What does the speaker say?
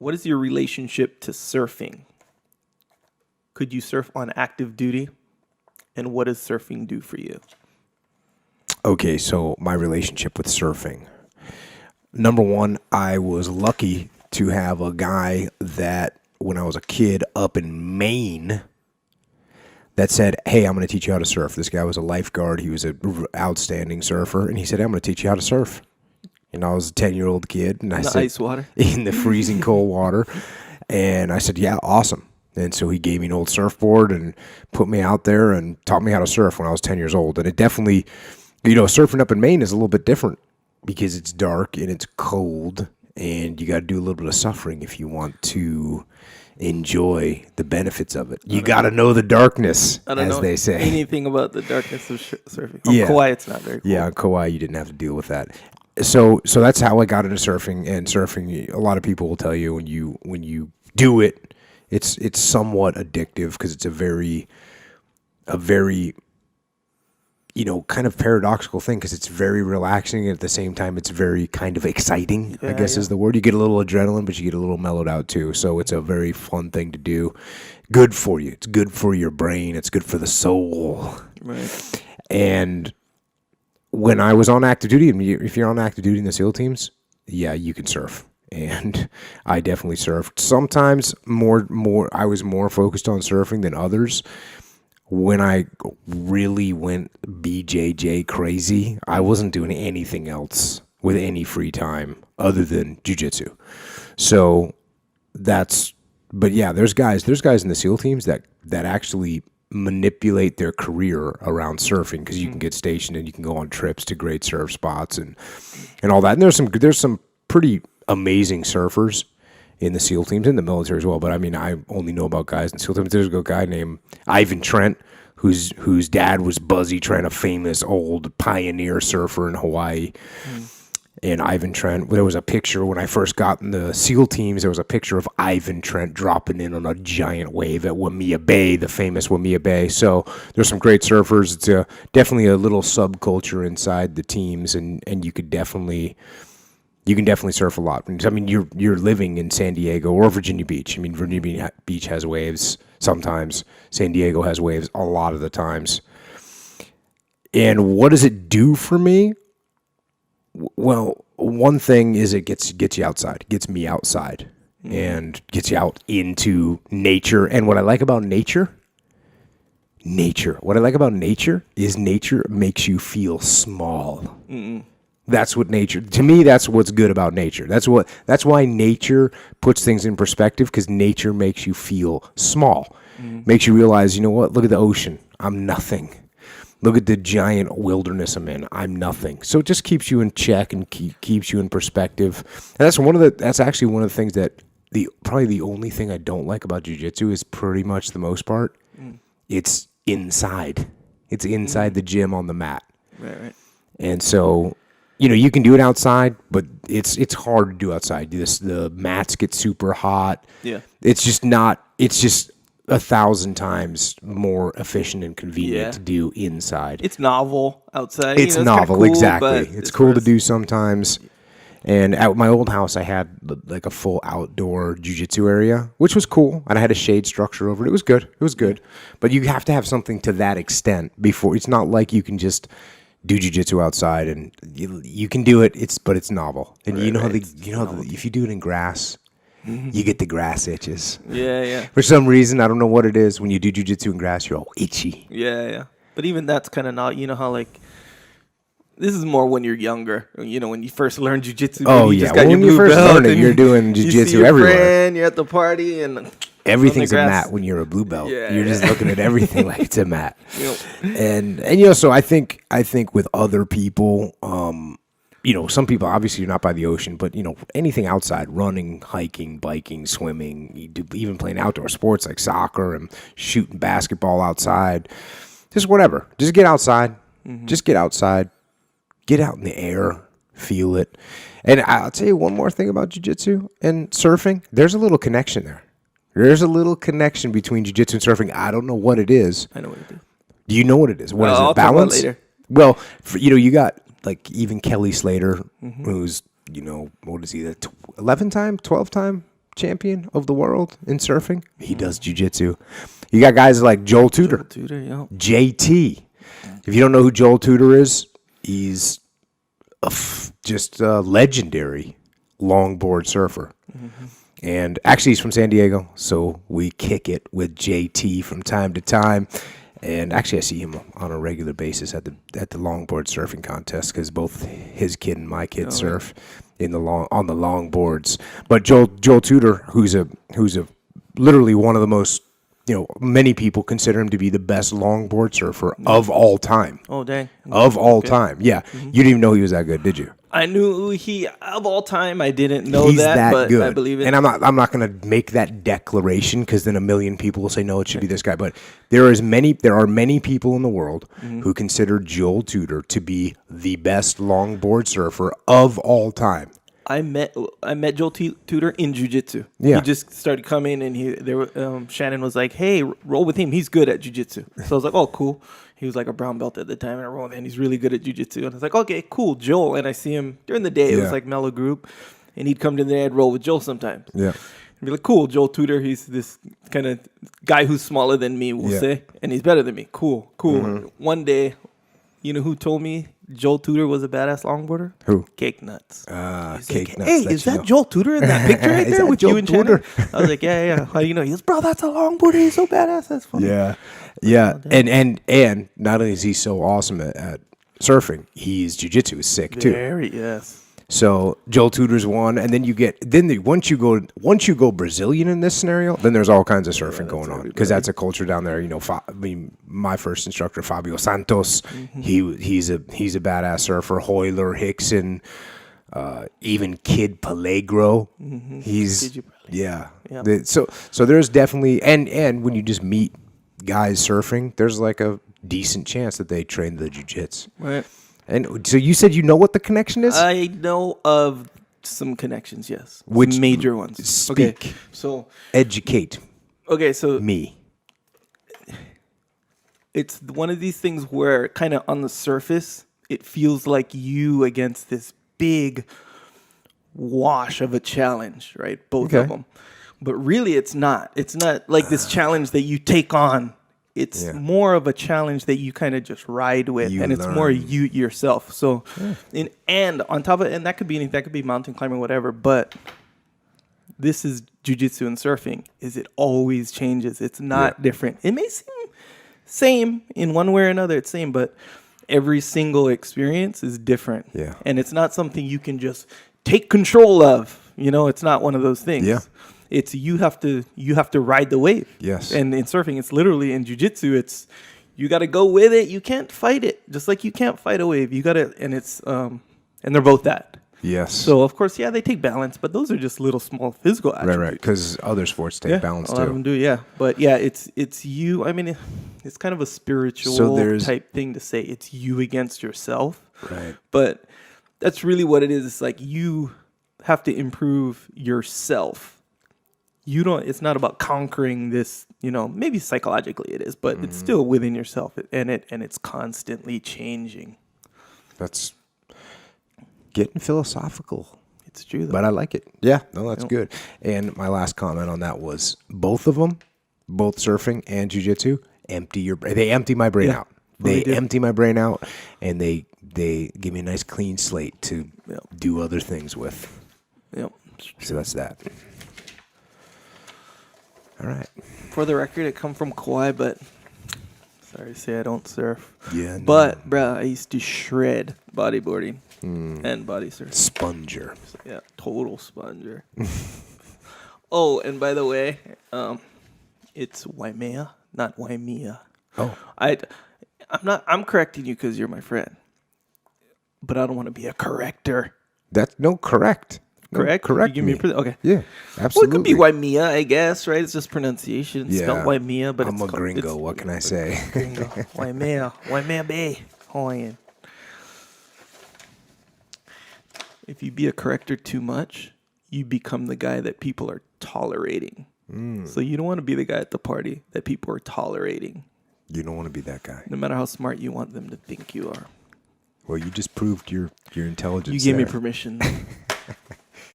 What is your relationship to surfing? Could you surf on active duty? And what does surfing do for you? Okay, so my relationship with surfing. Number one, I was lucky to have a guy that when I was a kid up in Maine that said, hey, I'm going to teach you how to surf. This guy was a lifeguard. He was an outstanding surfer. And he said, hey, I'm going to teach you how to surf. And I was a 10-year-old kid. And I said, ice water? In the freezing cold water. And I said, yeah, awesome. And so he gave me an old surfboard and put me out there and taught me how to surf when I was 10 years old. And it definitely, surfing up in Maine is a little bit different because it's dark and it's cold. And you got to do a little bit of suffering if you want to enjoy the benefits of it. You got to know the darkness, as they say. Anything about the darkness of surfing. On Kauai, it's not very cool. Yeah, on Kauai, you didn't have to deal with that. So that's how I got into surfing. And surfing, a lot of people will tell you when you do it, it's somewhat addictive because it's a very kind of paradoxical thing because it's very relaxing and at the same time it's very kind of exciting, I guess is the word. You get a little adrenaline, but you get a little mellowed out too. So it's a very fun thing to do. Good for you. It's good for your brain. It's good for the soul. Right. And when I was on active duty, if you're on active duty in the SEAL teams, yeah, you can surf. And I definitely surfed. Sometimes I was more focused on surfing than others. When I really went BJJ crazy, I wasn't doing anything else with any free time other than jiu-jitsu. So but yeah, there's guys in the SEAL teams that actually manipulate their career around surfing because you can get stationed and you can go on trips to great surf spots and all that. And there's some pretty amazing surfers in the SEAL teams, in the military as well. But I mean, I only know about guys in SEAL teams. There's a guy named Ivan Trent, whose dad was Buzzy Trent, a famous old pioneer surfer in Hawaii. And Ivan Trent, there was a picture when I first got in the SEAL teams, there was a picture of Ivan Trent dropping in on a giant wave at Waimea Bay, the famous Waimea Bay. So there's some great surfers. It's definitely a little subculture inside the teams, and you can definitely surf a lot. I mean, you're living in San Diego or Virginia Beach. I mean, Virginia Beach has waves sometimes. San Diego has waves a lot of the times. And what does it do for me? Well, one thing is it gets you outside, gets me outside, and gets you out into nature. And what I like about nature is nature makes you feel small. That's what nature, to me, that's what's good about nature. That's why nature puts things in perspective, because nature makes you feel small. Makes you realize, you know what, look at the ocean. I'm nothing. Look at the giant wilderness I'm in. I'm nothing. So it just keeps you in check and keeps you in perspective. And that's actually one of the things that probably the only thing I don't like about jiu-jitsu is pretty much the most part. It's inside. It's inside the gym on the mat. Right. And so, you can do it outside, but it's hard to do outside. The mats get super hot. Yeah. It's just 1,000 times more efficient and convenient to do inside. It's novel outside. It's novel, cool, exactly. It's cool to do sometimes. And at my old house, I had like a full outdoor jiu-jitsu area, which was cool. And I had a shade structure over it. It was good. But you have to have something to that extent before. It's not like you can just do jiu-jitsu outside, and you can do it. But it's novel. And if you do it in grass, you get the grass itches. Yeah. For some reason, I don't know what it is. When you do jiu-jitsu in grass, you're all itchy. Yeah. But even that's kind of not, how like, this is more when you're younger. When you first learn jiu-jitsu. Oh, yeah. When you first learn it, you're doing jiu-jitsu everywhere. Friend, you're at the party, and everything's a mat when you're a blue belt. Yeah, you're just looking at everything like it's a mat. Yep. And so I think with other people, some people, obviously you're not by the ocean, but anything outside, running, hiking, biking, swimming, even playing outdoor sports like soccer and shooting basketball outside, just whatever. Just get outside. Just get outside. Get out in the air. Feel it. And I'll tell you one more thing about jiu-jitsu and surfing. There's a little connection there. There's a little connection between jiu-jitsu and surfing. I don't know what it is. I know what it is. Do you know what it is? What is it? I'll Balance? talk about it later. Well, you got like even Kelly Slater, who's, what is he, the 11-time, 12-time champion of the world in surfing. He does jiu-jitsu. You got guys like Joel Tudor. JT. If you don't know who Joel Tudor is, he's just a legendary longboard surfer. Mm-hmm. And actually, he's from San Diego, so we kick it with JT from time to time. And actually, I see him on a regular basis at the longboard surfing contest because both his kid and my kid surf on the longboards. But Joel Tudor, who's a literally one of the most, many people consider him to be the best longboard surfer of all time. Oh, dang. Of all time. Yeah. Mm-hmm. You didn't even know he was that good, did you? I knew of all time. I didn't know He's that, but good. I believe it. And I'm not going to make that declaration because then a million people will say, no, it should be this guy. But there are many people in the world who consider Joel Tudor to be the best longboard surfer of all time. I met Joel Tudor in jiu-jitsu. Yeah. He just started coming, and Shannon was like, "Hey, roll with him. He's good at jiu-jitsu." So I was like, "Oh, cool." He was like a brown belt at the time, and I rolled with him. He's really good at jiu-jitsu. And I was like, "Okay, cool, Joel." And I see him during the day. It was like mellow group, and he'd come to the day. I'd roll with Joel sometimes. Yeah. I'd be like, "Cool, Joel Tudor. He's this kind of guy who's smaller than me, we'll say, and he's better than me. Cool." Mm-hmm. One day, you know who told me Joel Tudor was a badass longboarder? Who? Cake Nuts. Cake Nuts. Hey, is that Joel Tudor in that picture right there with Joel you and Shannon? I was like, yeah. How do you know? He goes, bro, that's a longboarder. He's so badass. That's funny. Yeah. And not only is he so awesome at surfing, his jiu-jitsu is sick too. Yes. So Joel Tudor's one, and then once you go Brazilian in this scenario, then there's all kinds of surfing going on because that's a culture down there. My first instructor Fabio Santos, he's a badass surfer. Hoyler, Hickson, even Kid Pelegro. Mm-hmm. He's So there's definitely and when you just meet guys surfing, there's like a decent chance that they train the jiu-jitsu. Right. And so you said you know what the connection is? I know of some connections, yes. Which major ones? Speak. Okay, so educate. Okay, so me. It's one of these things where kind of on the surface, it feels like you against this big wash of a challenge, right? Both of them. But really, it's not. It's not like this challenge that you take on. It's more of a challenge that you kind of just ride with, and it's more you yourself. So, and on top of it, and that could be anything, that could be mountain climbing, whatever. But this is jiu-jitsu and surfing. It always changes. It's not different. It may seem same in one way or another. It's same, but every single experience is different. Yeah, and it's not something you can just take control of. It's not one of those things. Yeah. It's you have to ride the wave. Yes. And in surfing, it's literally in jiu-jitsu, it's you got to go with it. You can't fight it. Just like you can't fight a wave. You got to, and it's and they're both that. Yes. So of course, they take balance, but those are just little small physical attributes. Right. Because other sports take balance too. A lot of them do. Yeah. But it's you. I mean, it's kind of a spiritual type thing to say. It's you against yourself. Right. But that's really what it is. It's like you have to improve yourself. It's not about conquering this, maybe psychologically it is, but it's still within yourself and it's constantly changing. That's getting philosophical. It's true though. But I like it. Yeah, no, that's good. And my last comment on that was both of them, both surfing and jiu-jitsu, they empty my brain out. They empty my brain out and they give me a nice clean slate to do other things with. Yep. So that's that. All right. For the record, it come from Kauai, but sorry to say I don't surf. Yeah. No. But, bruh, I used to shred bodyboarding and body surfing. Sponger. So, yeah, total sponger. Oh, and by the way, it's Waimea, not Waimea. Oh. I'm correcting you because you're my friend, but I don't want to be a corrector. That's correct. Correct? Correct. You give me okay. Yeah, absolutely. Well, it could be Waimea, I guess, right? It's just pronunciation. It's spelled Waimea, but I'm a gringo. What can I say? Gringo. Waimea. Waimea Bay. Hawaiian. If you be a corrector too much, you become the guy that people are tolerating. So you don't want to be the guy at the party that people are tolerating. You don't want to be that guy. No matter how smart you want them to think you are. Well, you just proved your intelligence. You gave me permission.